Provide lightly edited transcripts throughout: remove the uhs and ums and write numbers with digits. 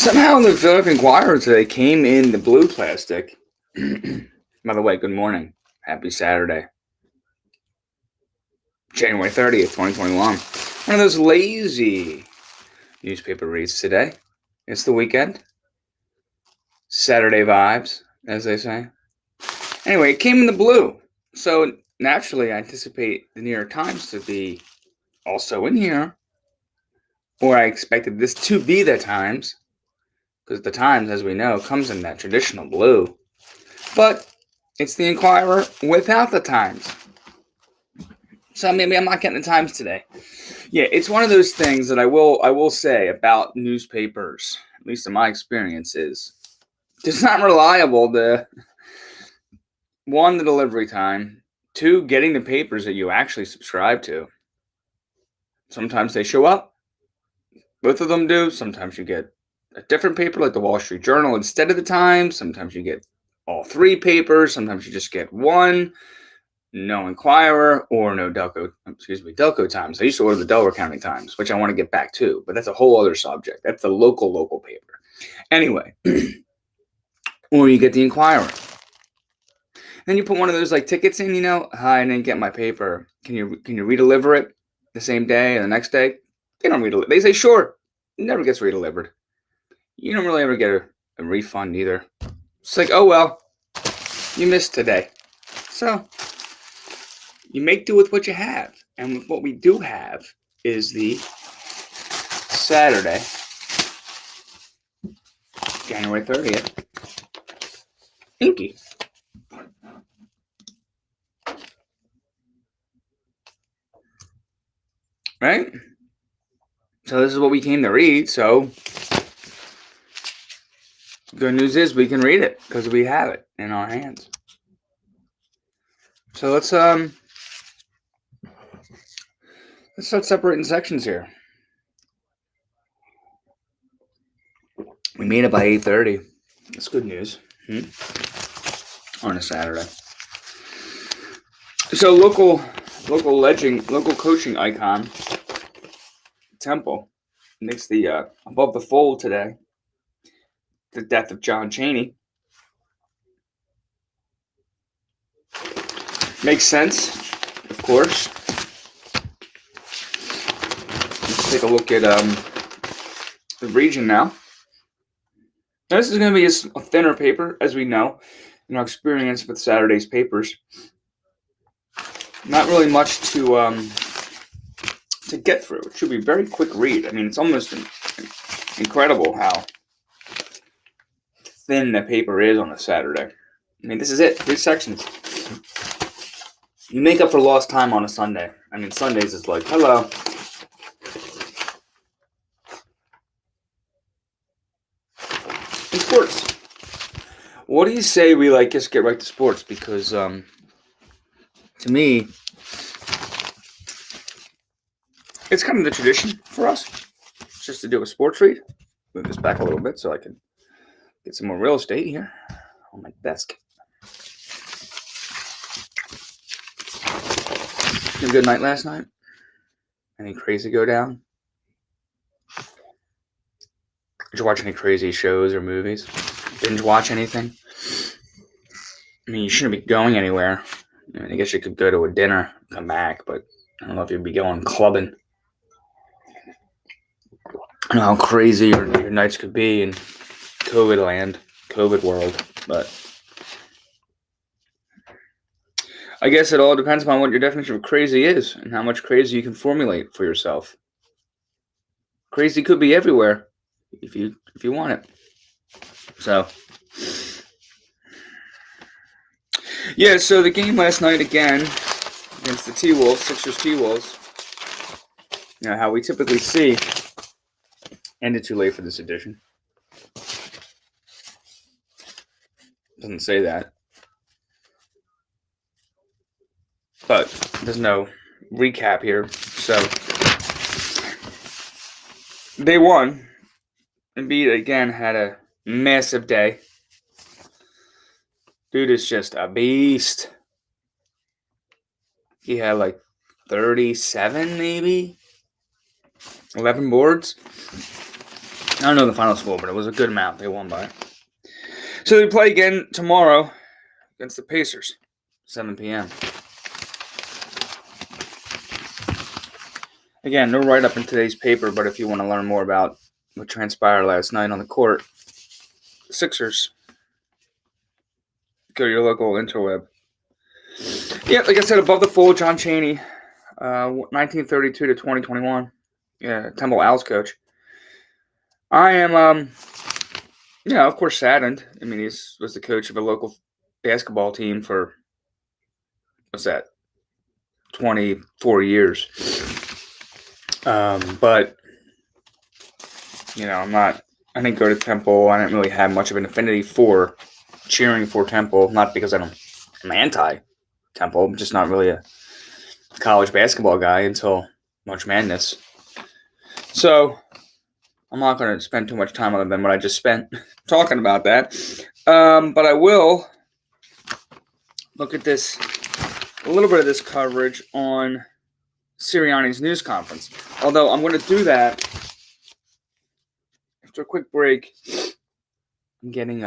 Somehow the Philadelphia Inquirer today came in the blue plastic. By the way, good morning. Happy Saturday. January 30th, 2021. One of those lazy newspaper reads today. It's the weekend. Saturday vibes, as they say. Anyway, it came in the blue. So naturally, I anticipate the New York Times to be also in here. Or I expected this to be the Times. Because the Times, as we know, comes in that traditional blue. But it's the Inquirer without the Times. So maybe I'm not getting the Times today. Yeah, it's one of those things that I will say about newspapers, at least in my experience, is it's not reliable. One, the delivery time. Two, getting the papers that you actually subscribe to. Sometimes they show up. Both of them do. Sometimes you get a different paper like the Wall Street Journal instead of the Times. Sometimes you get all three papers. Sometimes you just get one. No Inquirer or no Delco Times. I used to order the Delaware County Times, which I want to get back to, but that's a whole other subject. That's the local paper. Anyway, or you get the Inquirer. Then you put one of those like tickets in, hi, I didn't get my paper. Can you redeliver it the same day or the next day? They don't redeliver. They say sure. It never gets redelivered. You don't really ever get a refund either. It's like, oh well, you missed today. So you make do with what you have. And what we do have is the Saturday, January 30th, Inky. Right? So this is what we came to read. So good news is we can read it because we have it in our hands. So let's start separating sections here. We made it by 8:30. That's good news. On a Saturday. So local coaching icon Temple makes the above the fold today. The death of John Chaney. Makes sense, of course. Let's take a look at the region now. Now, this is going to be a thinner paper, as we know, in our experience with Saturday's papers. Not really much to get through. It should be a very quick read. I mean, it's almost incredible how thin the paper is on a Saturday. I mean, this is it. 3 sections. You make up for lost time on a Sunday. I mean, Sundays is like, hello. In sports. What do you say we just get right to sports? Because to me, it's kind of the tradition for us just to do a sports read. Move this back a little bit so I can get some more real estate here on my desk. Have a good night last night? Any crazy go down? Did you watch any crazy shows or movies? Binge watch anything? I mean, you shouldn't be going anywhere. I mean, I guess you could go to a dinner, come back, but I don't know if you'd be going clubbing. I don't know how crazy your nights could be in COVID land, COVID world, but I guess it all depends upon what your definition of crazy is and how much crazy you can formulate for yourself. Crazy could be everywhere if you want it. So, yeah, so the game last night again against the T-Wolves, Sixers T-Wolves, how we typically see, ended too late for this edition. Doesn't say that. But there's no recap here. So they won. Embiid again had a massive day. Dude is just a beast. He had 37 maybe. 11 boards. I don't know the final score, but it was a good amount they won by. So they play again tomorrow against the Pacers, 7 p.m. Again, no write-up in today's paper, but if you want to learn more about what transpired last night on the court, the Sixers, go to your local interweb. Yeah, like I said, above the fold, John Chaney, 1932 to 2021. Yeah, Temple Owls coach. I am, of course, saddened. I mean, he was the coach of a local basketball team for, what's that, 24 years. But, I didn't go to Temple. I didn't really have much of an affinity for cheering for Temple. Not because I'm anti-Temple. I'm just not really a college basketball guy until March Madness. So I'm not going to spend too much time on than what I just spent talking about that. But I will look at a little bit of this coverage on Sirianni's news conference. Although I'm going to do that after a quick break. I'm getting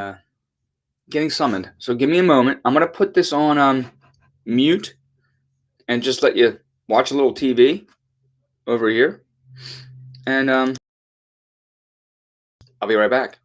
summoned. So give me a moment. I'm going to put this on mute and just let you watch a little TV over here. And I'll be right back.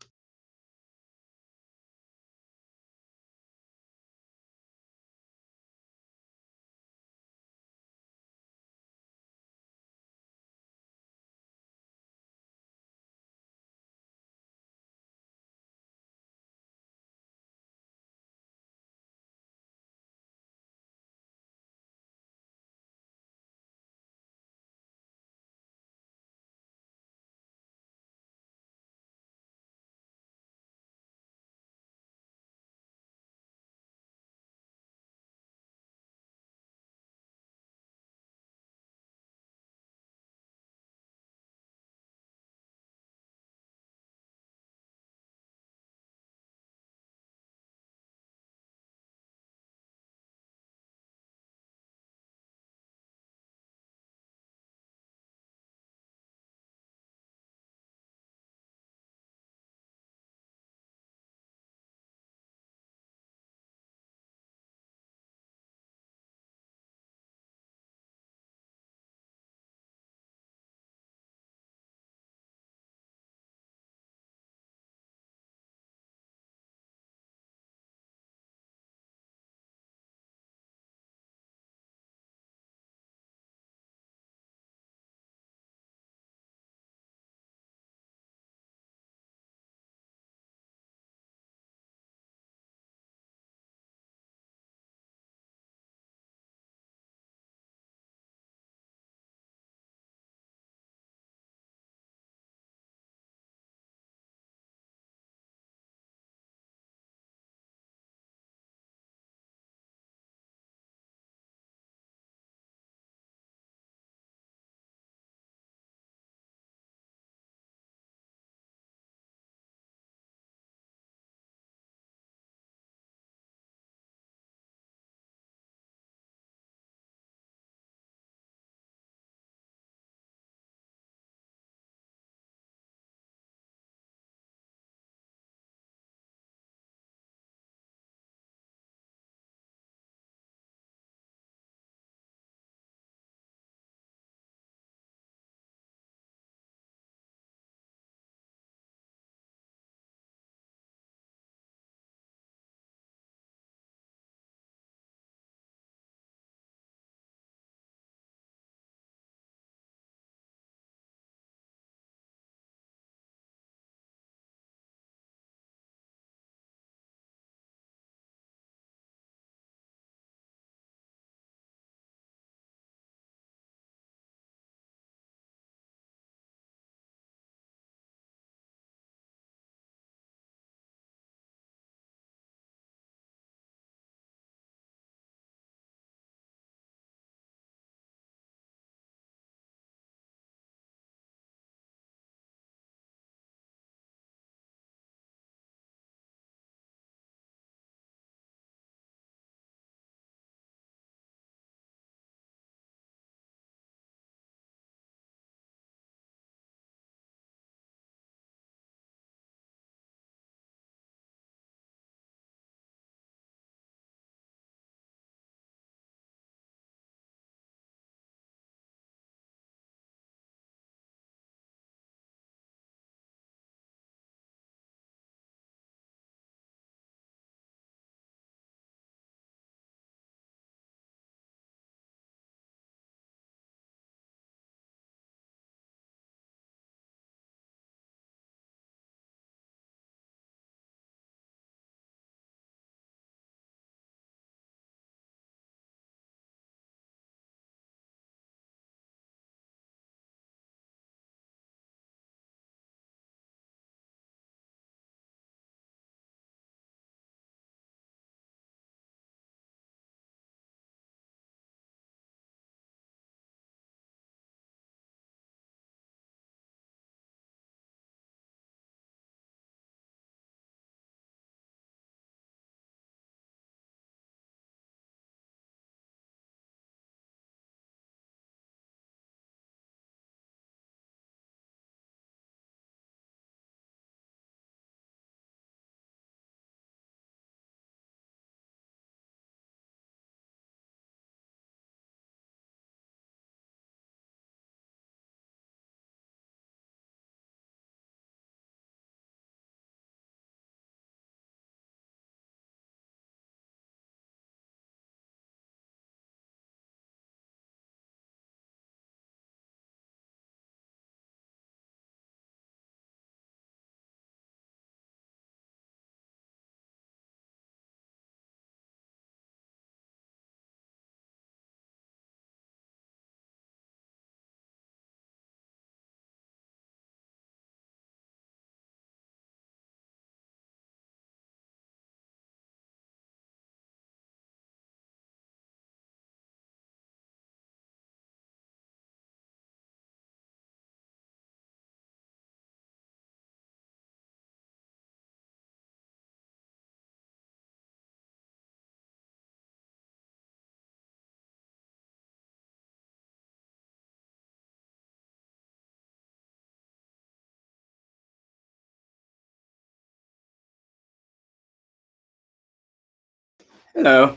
Hello.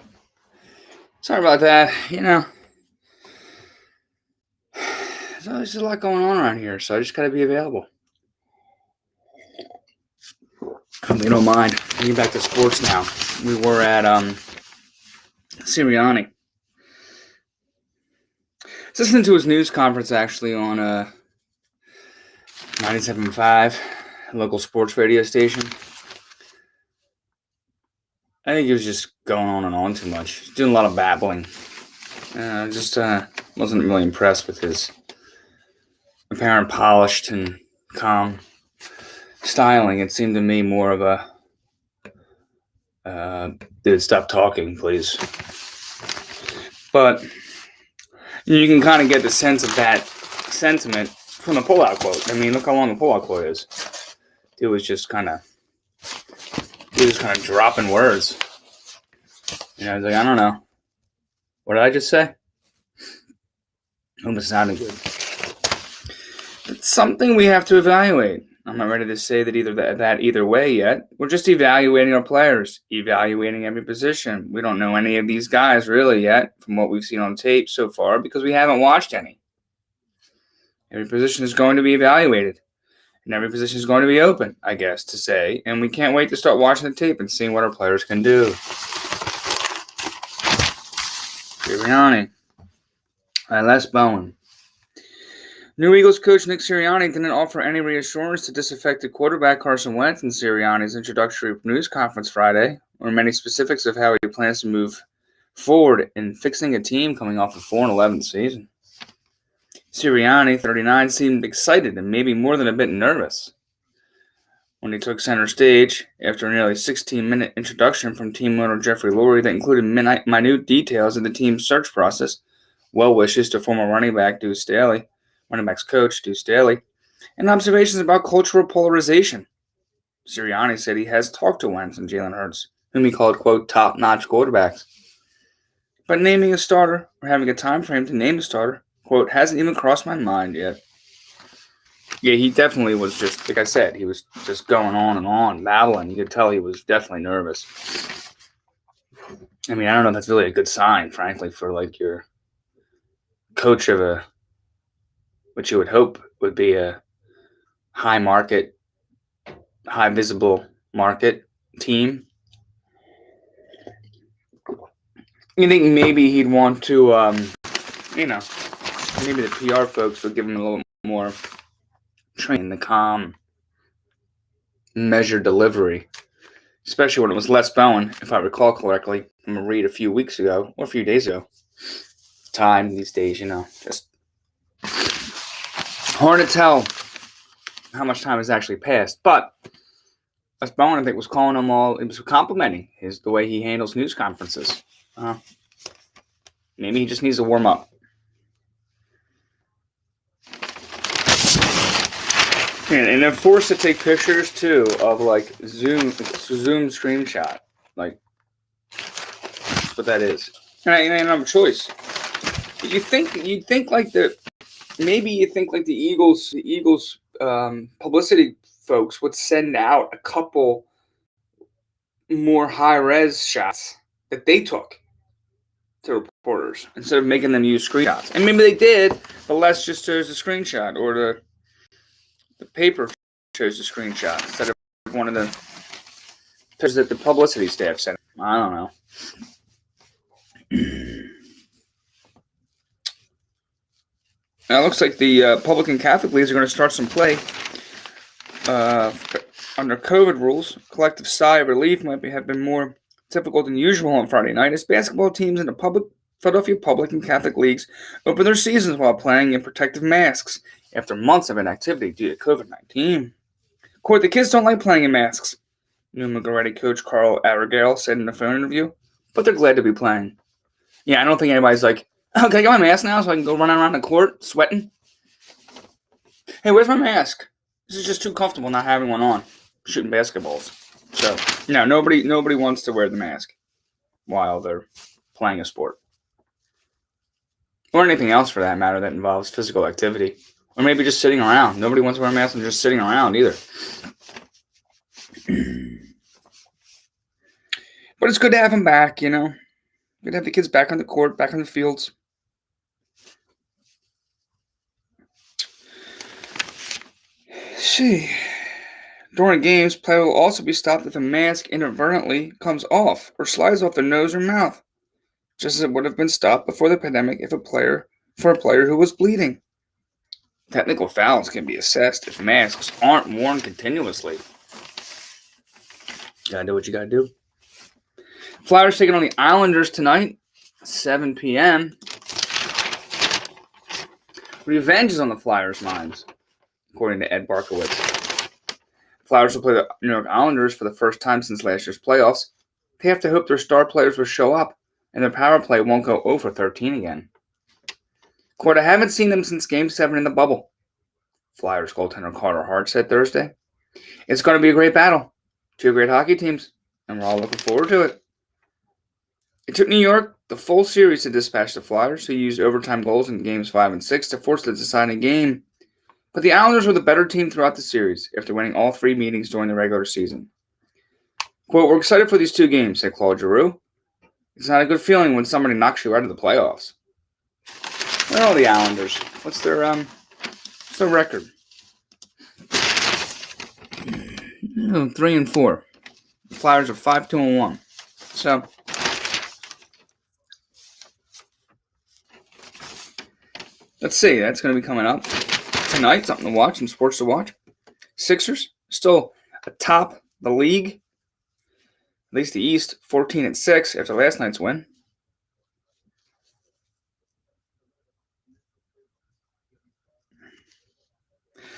Sorry about that. There's always a lot going on around here, so I just gotta be available. Hope you don't mind. Getting back to sports now. We were at Sirianni. Listening to his news conference actually on 97.5, local sports radio station. I think he was just going on and on too much. He's doing a lot of babbling. Just wasn't really impressed with his apparent polished and calm styling. It seemed to me more of a dude, stop talking, please. But you can kind of get the sense of that sentiment from the pullout quote. I mean, look how long the pullout quote is. Dude was just kind of dropping words. I was like, I don't know. What did I just say? Hope it sounded good. It's something we have to evaluate. I'm not ready to say that either way yet. We're just evaluating our players, evaluating every position. We don't know any of these guys really yet from what we've seen on tape so far because we haven't watched any. Every position is going to be evaluated. And every position is going to be open, I guess, to say. And we can't wait to start watching the tape and seeing what our players can do. Sirianni. Les Bowen. New Eagles coach Nick Sirianni didn't offer any reassurance to disaffected quarterback Carson Wentz in Sirianni's introductory news conference Friday, or many specifics of how he plans to move forward in fixing a team coming off a 4-11 season. Sirianni, 39, seemed excited and maybe more than a bit nervous when he took center stage after a nearly 16-minute introduction from team owner Jeffrey Lurie that included minute details of the team's search process, well wishes to former running back's coach, Deuce Staley, and observations about cultural polarization. Sirianni said he has talked to Wentz and Jalen Hurts, whom he called, quote, top-notch quarterbacks. But naming a starter or having a time frame to name a starter, quote, hasn't even crossed my mind yet. Yeah, he definitely was just, like I said, he was just going on and on, babbling. You could tell he was definitely nervous. I mean, I don't know if that's really a good sign, frankly, for like your coach of what you would hope would be a high market, high visible market team. You think maybe he'd want to, maybe the PR folks would give him a little more training, the calm, measured delivery, especially when it was Les Bowen, if I recall correctly, from a read a few weeks ago or a few days ago. Time these days, just hard to tell how much time has actually passed. But Les Bowen, I think, was calling him it was complimenting the way he handles news conferences. Maybe he just needs to warm up. And they're forced to take pictures too of like Zoom screenshot. Like that's what that is. And I don't have a choice. But you'd think like the Eagles publicity folks would send out a couple more high-res shots that they took to reporters instead of making them use screenshots. And maybe they did, but Les just chose the screenshot, or the paper chose the screenshot instead of one of the pictures that the publicity staff sent. I don't know. Now it looks like the public and Catholic leagues are going to start some play under COVID rules. Collective sigh of relief might have been more difficult than usual on Friday night as basketball teams in the Philadelphia public and Catholic leagues opened their seasons while playing in protective masks after months of inactivity due to COVID-19. Quote, the kids don't like playing in masks, new McGarretti coach Carl Aragale said in a phone interview, but they're glad to be playing. Yeah, I don't think anybody's like, oh, can I get my mask now so I can go running around the court sweating? Hey, where's my mask? This is just too comfortable not having one on, shooting basketballs. So, no, nobody wants to wear the mask while they're playing a sport. Or anything else for that matter that involves physical activity. Or maybe just sitting around. Nobody wants to wear a mask and just sitting around either. But it's good to have them back, Good to have the kids back on the court, back on the fields. Let's see. During games, player will also be stopped if a mask inadvertently comes off or slides off their nose or mouth, just as it would have been stopped before the pandemic if a player who was bleeding. Technical fouls can be assessed if masks aren't worn continuously. You gotta do what you gotta do. Flyers taking on the Islanders tonight, 7 p.m. Revenge is on the Flyers' minds, according to Ed Barkowitz. Flyers will play the New York Islanders for the first time since last year's playoffs. They have to hope their star players will show up and their power play won't go 0-13 again. Quote, I haven't seen them since Game 7 in the bubble, Flyers goaltender Carter Hart said Thursday. It's going to be a great battle. Two great hockey teams, and we're all looking forward to it. It took New York the full series to dispatch the Flyers, who used overtime goals in Games 5 and 6 to force the deciding game. But the Islanders were the better team throughout the series, after winning all three meetings during the regular season. Quote, we're excited for these two games, said Claude Giroux. It's not a good feeling when somebody knocks you out of the playoffs. Where are all the Islanders? What's their record? 3-4. The Flyers are 5-2-1. So let's see. That's going to be coming up tonight. Something to watch. Some sports to watch. Sixers still atop the league. At least the East, 14-6 after last night's win.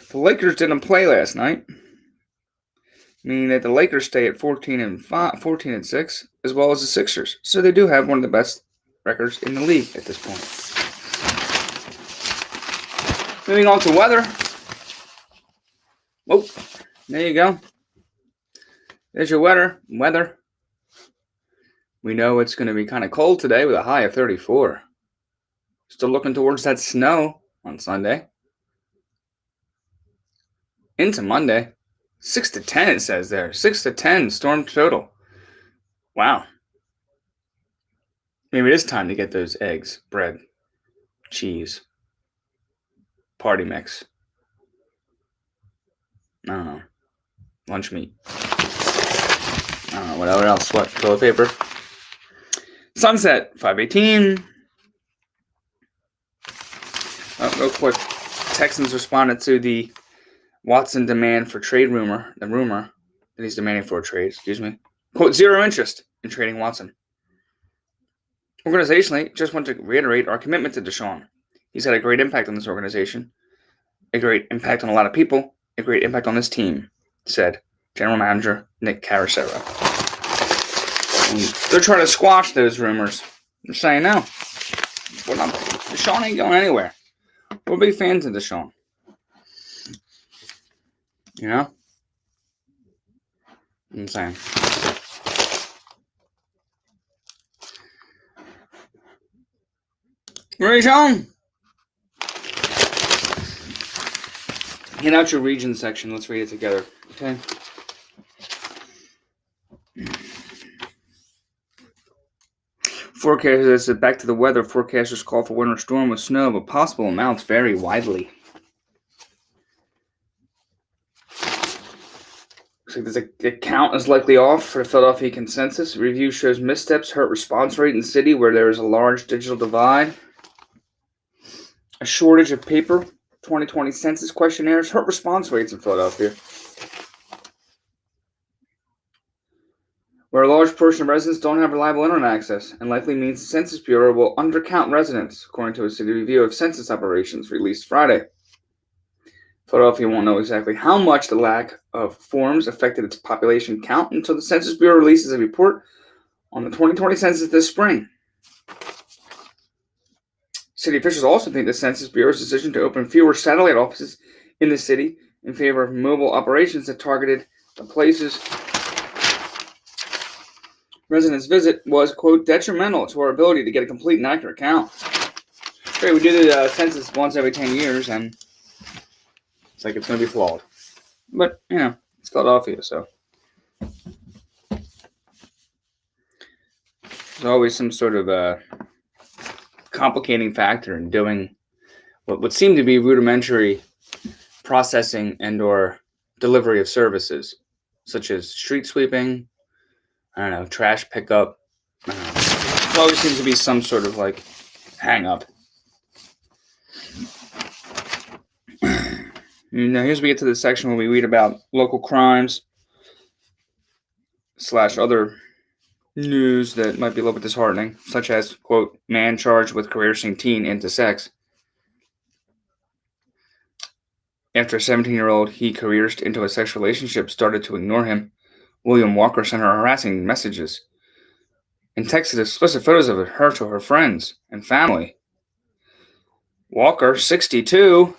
The Lakers didn't play last night, meaning that the Lakers stay at 14-6, as well as the Sixers. So they do have one of the best records in the league at this point. Moving on to weather. Oh, there you go. There's your weather. We know it's going to be kind of cold today with a high of 34. Still looking towards that snow on Sunday. Into Monday. 6-10 it says there. 6-10 storm total. Wow. Maybe it is time to get those eggs, bread, cheese, party mix. I don't know. Lunch meat. I don't know. Whatever else. What? Toilet paper? Sunset, 5:18. Oh, real quick. Texans responded to the Watson demand for trade rumor. The rumor that he's demanding for a trade, Quote, zero interest in trading Watson. Organizationally, just want to reiterate our commitment to Deshaun. He's had a great impact on this organization, a great impact on a lot of people, a great impact on this team, said General Manager Nick Caroline. They're trying to squash those rumors. They're saying, no, Deshaun ain't going anywhere. We're big fans of Deshaun. You know? I'm saying. Ready, Sean? Get out your region section. Let's read it together. Okay? Forecasters said back to the weather. Forecasters call for winter storm with snow, but possible amounts vary widely. Looks like the count is likely off for the Philadelphia consensus. Review shows missteps hurt response rate in the city where there is a large digital divide. A shortage of paper 2020 census questionnaires hurt response rates in Philadelphia, where a large portion of residents don't have reliable internet access, and likely means the Census Bureau will undercount residents, according to a city review of census operations released Friday. Philadelphia won't know exactly how much the lack of forms affected its population count until the Census Bureau releases a report on the 2020 census this spring. City officials also think the Census Bureau's decision to open fewer satellite offices in the city in favor of mobile operations that targeted the places residents visit was, quote, detrimental to our ability to get a complete and accurate count. Great, we do the census once every 10 years, and it's like it's going to be flawed. But, it's Philadelphia, so. There's always some sort of complicating factor in doing what would seem to be rudimentary processing and or delivery of services, such as street sweeping, I don't know, trash pickup. There always seems to be some sort of like hang up. Now here's we get to the section where we read about local crimes / other news that might be a little bit disheartening, such as, quote, man charged with coercing teen into sex. After a 17-year-old he coerced into a sexual relationship started to ignore him, William Walker sent her harassing messages and texted explicit photos of her to her friends and family. Walker, 62.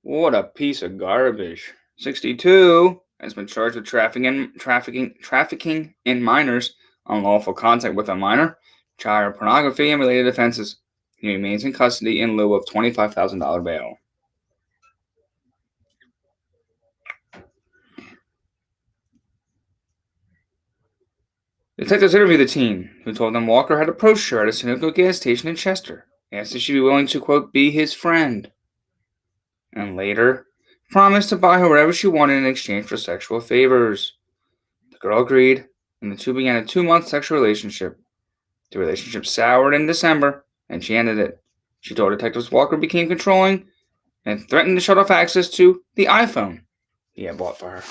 What a piece of garbage. 62 has been charged with trafficking in minors, unlawful contact with a minor, child pornography, and related offenses. He remains in custody in lieu of $25,000 bail. Detectives interviewed the teen, who told them Walker had approached her at a Sunoco gas station in Chester, asked if she'd be willing to, quote, be his friend, and later promised to buy her whatever she wanted in exchange for sexual favors. The girl agreed, and the two began a 2-month sexual relationship. The relationship soured in December, and she ended it. She told detectives Walker became controlling and threatened to shut off access to the iPhone he had bought for her.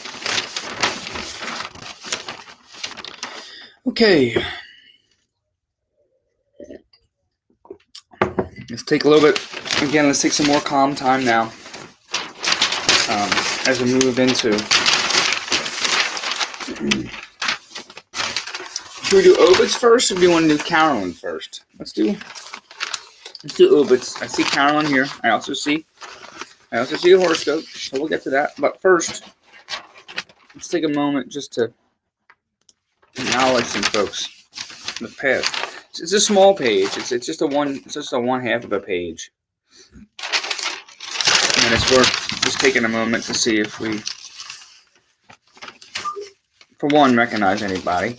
Okay. Let's take a little bit, again, let's take some more calm time now as we move into. Should we do OBITS first, or do you want to do CAROLYN first? Let's do OBITS. I see CAROLYN here. I also see a horoscope, so we'll get to that. But first, let's take a moment just to acknowledge some folks in the past. It's a small page. It's just a one half of a page, and it's worth just taking a moment to see if we, for one, recognize anybody,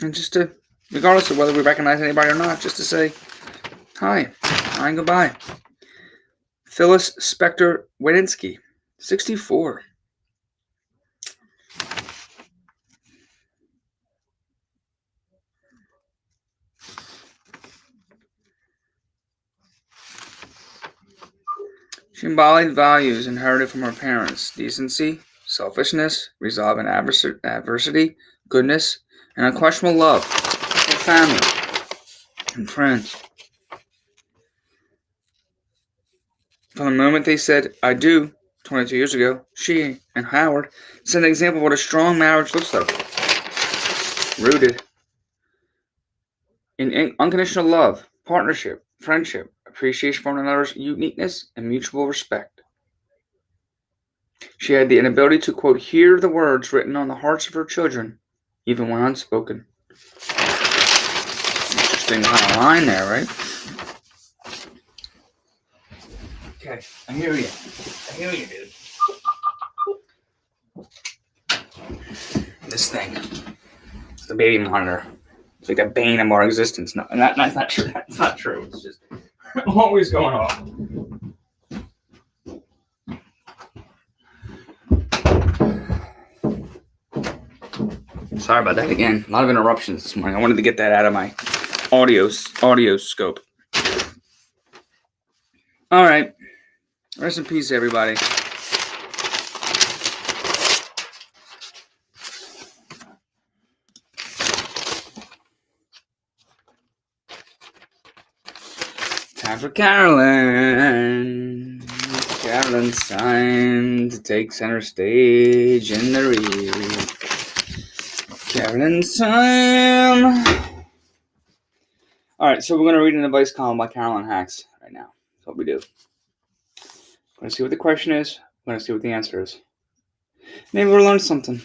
and just to, regardless of whether we recognize anybody or not, just to say hi and goodbye. Phyllis Spector Wadinsky, 64. She embodied values inherited from her parents: decency, selfishness, resolve in adversity, goodness, and unquestionable love for family and friends. From the moment they said, I do, 22 years ago, she and Howard set an example of what a strong marriage looks like. Rooted in unconditional love, partnership, friendship, appreciation for one another's uniqueness, and mutual respect. She had the inability to, quote, hear the words written on the hearts of her children, even when unspoken. Interesting kind of line there, right? Okay, I hear you. Dude. This thing. It's the baby monitor. It's like the bane of our existence. No, that's not true. That's not true. It's just always going off. Sorry about that again. A lot of interruptions this morning. I wanted to get that out of my audio scope. All right. Rest in peace, everybody. Time for CAROLYN. CAROLYN's time to take center stage in the read. CAROLYN's time. All right, so we're going to read an advice column by CAROLYN Hacks right now. That's what we do. We're going to see what the question is. We're going to see what the answer is. Maybe we'll learn something.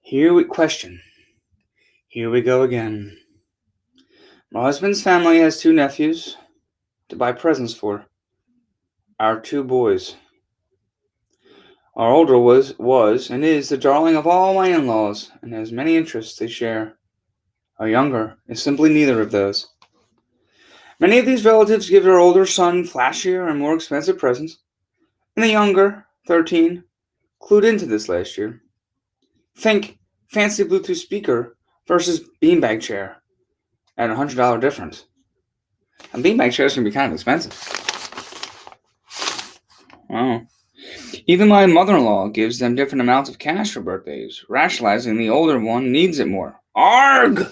Here we go again. My husband's family has 2 nephews to buy presents for. Our 2 boys. Our older was and is the darling of all my in-laws, and has many interests they share. Our younger is simply neither of those. Many of these relatives give their older son flashier and more expensive presents, and the younger, 13, clued into this last year. Think fancy Bluetooth speaker versus beanbag chair at $100 difference. And beanbag chairs can be kind of expensive. Wow. Even my mother-in-law gives them different amounts of cash for birthdays, rationalizing the older one needs it more. ARG!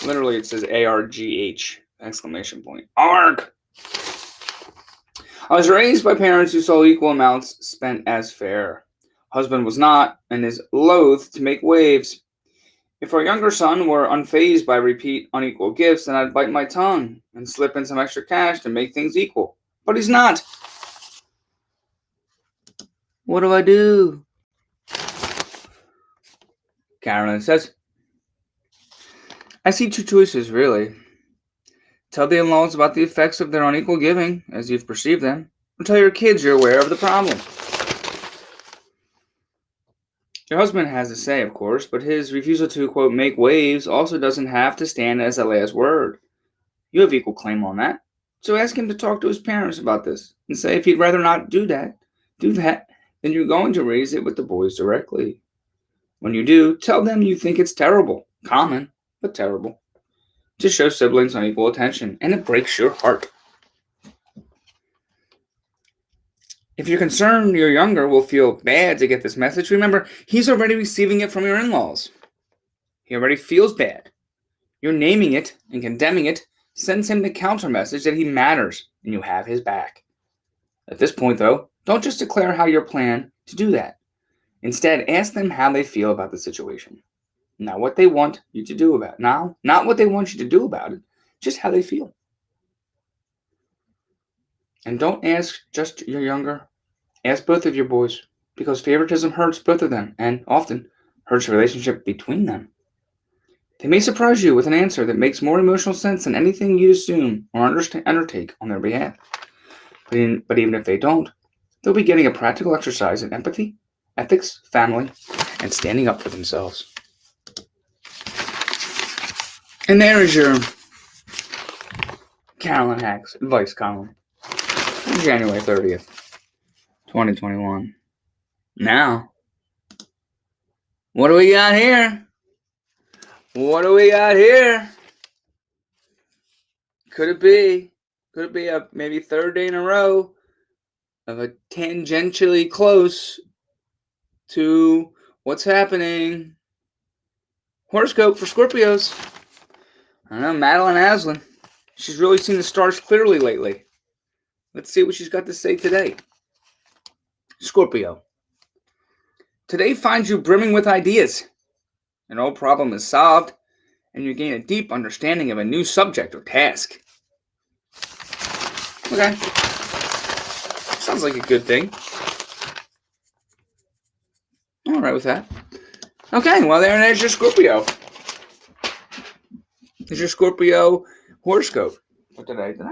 Literally, it says ARGH! Exclamation point. ARG! I was raised by parents who saw equal amounts spent as fair. Husband was not, and is loath to make waves. If our younger son were unfazed by repeat unequal gifts, then I'd bite my tongue and slip in some extra cash to make things equal. But he's not. What do I do? CAROLYN says, I see two choices, really. Tell the in-laws about the effects of their unequal giving, as you've perceived them, or tell your kids you're aware of the problem. Your husband has a say, of course, but his refusal to, quote, make waves also doesn't have to stand as a last word. You have equal claim on that. So ask him to talk to his parents about this and say if he'd rather not do that, then you're going to raise it with the boys directly. When you do, tell them you think it's terrible, common, but terrible, to show siblings unequal attention, and it breaks your heart. If you're concerned your younger will feel bad to get this message, remember, he's already receiving it from your in-laws. He already feels bad. You're naming it and condemning it sends him the counter message that he matters and you have his back. At this point, though, don't just declare how you plan to do that. Instead, ask them how they feel about the situation. Not what they want you to do about it. Now, not what they want you to do about it, just how they feel. And don't ask just your younger. Ask both of your boys, because favoritism hurts both of them and often hurts the relationship between them. They may surprise you with an answer that makes more emotional sense than anything you'd assume or undertake on their behalf. But even if they don't, they'll be getting a practical exercise in empathy, ethics, family, and standing up for themselves. And there is your CAROLYN Hacks advice column on January 30th, 2021. Now, what do we got here? What do we got here? Could it be a maybe third day in a row of a tangentially close to what's happening? Horoscope for Scorpios. I don't know, Madeline Aslan. She's really seen the stars clearly lately. Let's see what she's got to say today. Scorpio. Today finds you brimming with ideas. An old problem is solved, and you gain a deep understanding of a new subject or task. Okay. Sounds like a good thing. All right with that. Okay, well, there's your Scorpio. There's your Scorpio horoscope for today. Did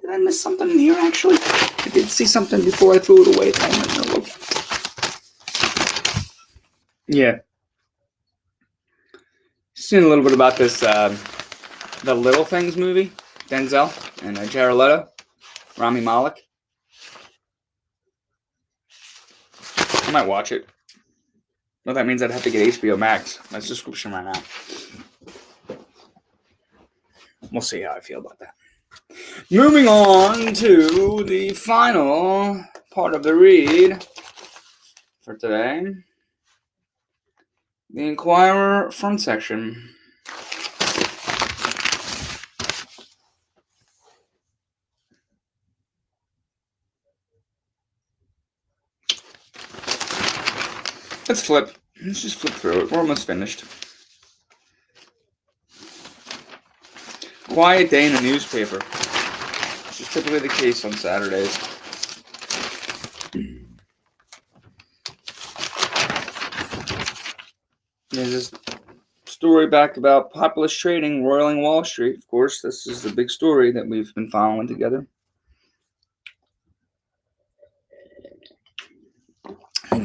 I miss something in here, actually? I did see something before I threw it away. Yeah. Seen a little bit about this, the Little Things movie, Denzel and Jared Leto, Rami Malek. I might watch it. Well, that means I'd have to get HBO Max. My subscription right now. We'll see how I feel about that. Moving on to the final part of the read for today. The Inquirer front section. Let's flip. Let's just flip through it. We're almost finished. Quiet day in the newspaper. This is typically the case on Saturdays. There's this story back about populist trading roiling Wall Street. Of course, this is the big story that we've been following together.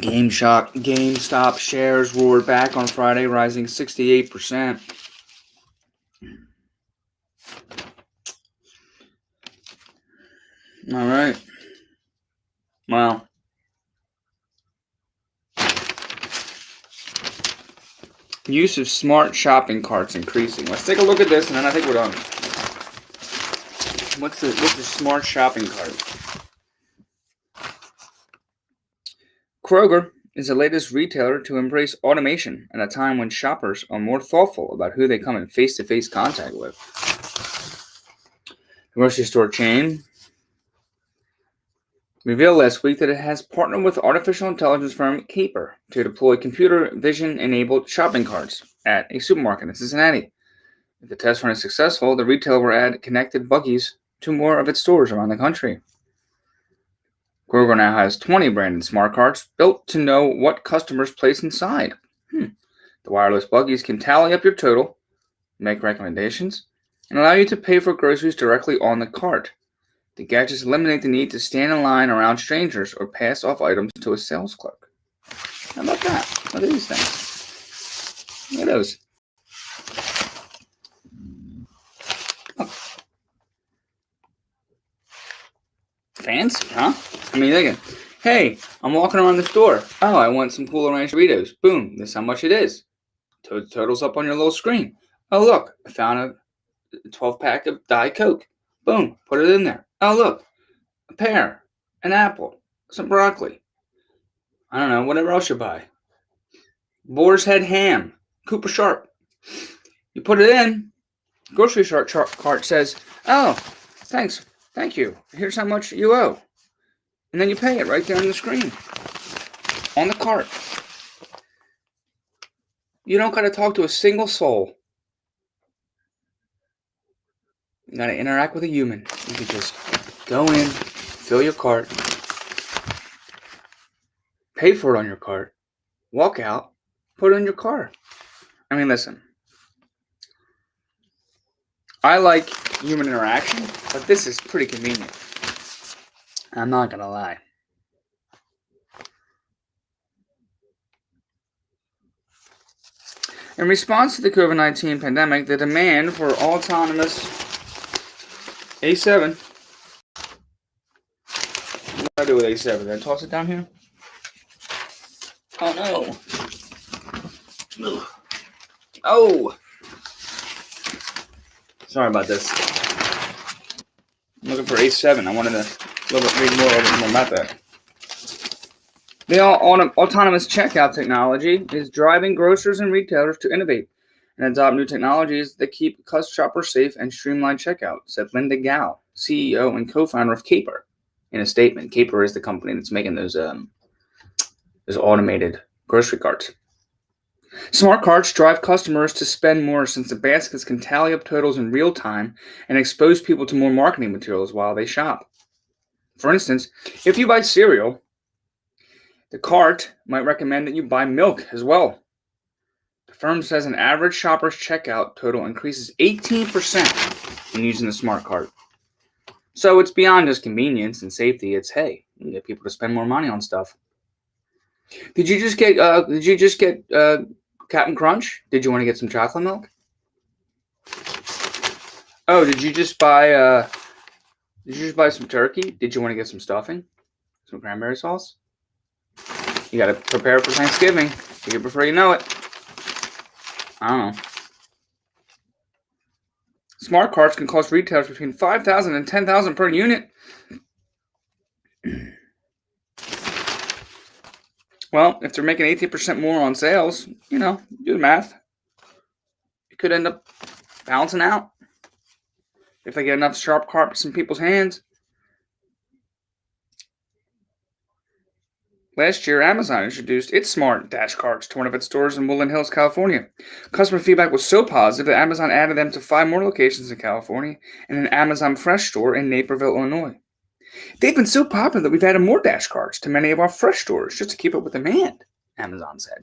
GameStop shares roared back on Friday, rising 68%. All right. Well, use of smart shopping carts increasing. Let's take a look at this, and then I think we're done. What's the smart shopping cart? Kroger is the latest retailer to embrace automation at a time when shoppers are more thoughtful about who they come in face-to-face contact with. The grocery store chain revealed last week that it has partnered with artificial intelligence firm Caper to deploy computer vision-enabled shopping carts at a supermarket in Cincinnati. If the test run is successful, the retailer will add connected buggies to more of its stores around the country. Kroger now has 20 branded smart carts built to know what customers place inside. The wireless buggies can tally up your total, make recommendations, and allow you to pay for groceries directly on the cart. The gadgets eliminate the need to stand in line around strangers or pass off items to a sales clerk. How about that? Look at these things. Look at those. Fancy, huh? I mean, thinking, hey, I'm walking around the store. Oh, I want some Cool Ranch Doritos. Boom, this is how much it is. Totals up on your little screen. Oh, look, I found a 12-pack of Diet Coke. Boom, put it in there. Oh, look, a pear, an apple, some broccoli. I don't know, whatever else you buy. Boar's Head ham, Cooper Sharp. You put it in, grocery cart says, oh, thanks, thank you. Here's how much you owe. And then you pay it right there on the screen, on the cart. You don't got to talk to a single soul. You got to interact with a human. You can just go in, fill your cart, pay for it on your cart, walk out, put it in your car. I mean, listen. I like human interaction, but this is pretty convenient. I'm not going to lie. In response to the COVID-19 pandemic, the demand for autonomous A7. What do I do with A7? Did I toss it down here? Oh no. Oh. Sorry about this. I'm looking for A7. I wanted to read more about that. The autonomous checkout technology is driving grocers and retailers to innovate and adopt new technologies that keep shoppers safe and streamline checkout, said Linda Gao, CEO and co-founder of Caper, in a statement. Caper is the company that's making those automated grocery carts. Smart carts drive customers to spend more since the baskets can tally up totals in real time and expose people to more marketing materials while they shop. For instance, if you buy cereal, the cart might recommend that you buy milk as well. The firm says an average shopper's checkout total increases 18% when using the smart cart. So it's beyond just convenience and safety. It's, hey, you can get people to spend more money on stuff. Did you just get Captain Crunch? Did you want to get some chocolate milk? Oh, did you just buy some turkey? Did you want to get some stuffing? Some cranberry sauce? You got to prepare for Thanksgiving. You get before you know it. I don't know. Smart carts can cost retailers between $5,000 and $10,000 per unit. Well, if they're making 18% more on sales, do the math. It could end up balancing out if they get enough sharp carts in people's hands. Last year, Amazon introduced its smart dash carts to one of its stores in Woodland Hills, California. Customer feedback was so positive that Amazon added them to 5 more locations in California and an Amazon Fresh store in Naperville, Illinois. They've been so popular that we've added more dash carts to many of our fresh stores just to keep up with demand, Amazon said.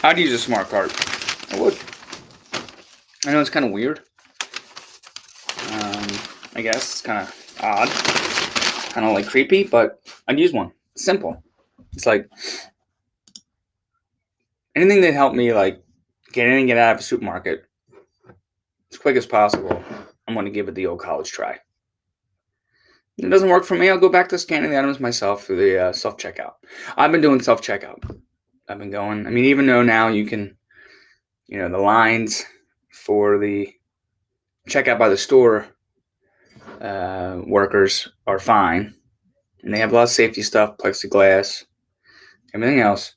I'd use a smart cart. I would. I know it's kind of weird. I guess. It's kind of odd. Kind of like creepy, but I'd use one. It's simple. It's like anything that helped me like get in and get out of a supermarket as quick as possible, I'm going to give it the old college try. If it doesn't work for me, I'll go back to scanning the items myself through the self-checkout. I've been doing self-checkout. I've been going. I mean, even though now you can, the lines for the checkout by the store workers are fine. And they have a lot of safety stuff, plexiglass, everything else.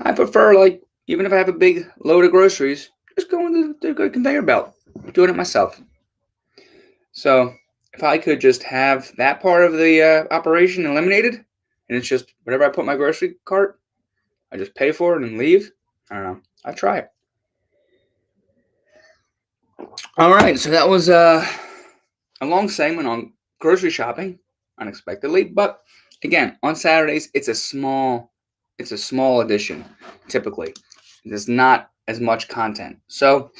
I prefer, like, even if I have a big load of groceries, just go into the conveyor belt, doing it myself. So if I could just have that part of the operation eliminated, and it's just whatever I put in my grocery cart, I just pay for it and leave. I don't know. I'd try it. All right, so that was a long segment on grocery shopping, unexpectedly. But again, on Saturdays, it's a small edition. Typically, there's not as much content. So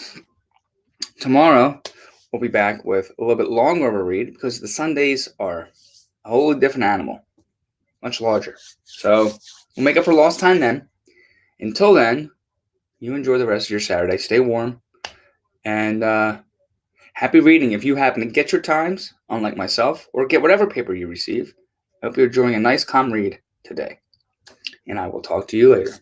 tomorrow we'll be back with a little bit longer of a read because the Sundays are a wholly different animal, much larger. So we'll make up for lost time then. Until then, you enjoy the rest of your Saturday. Stay warm and happy reading. If you happen to get your times, unlike myself, or get whatever paper you receive, I hope you're enjoying a nice, calm read today. And I will talk to you later.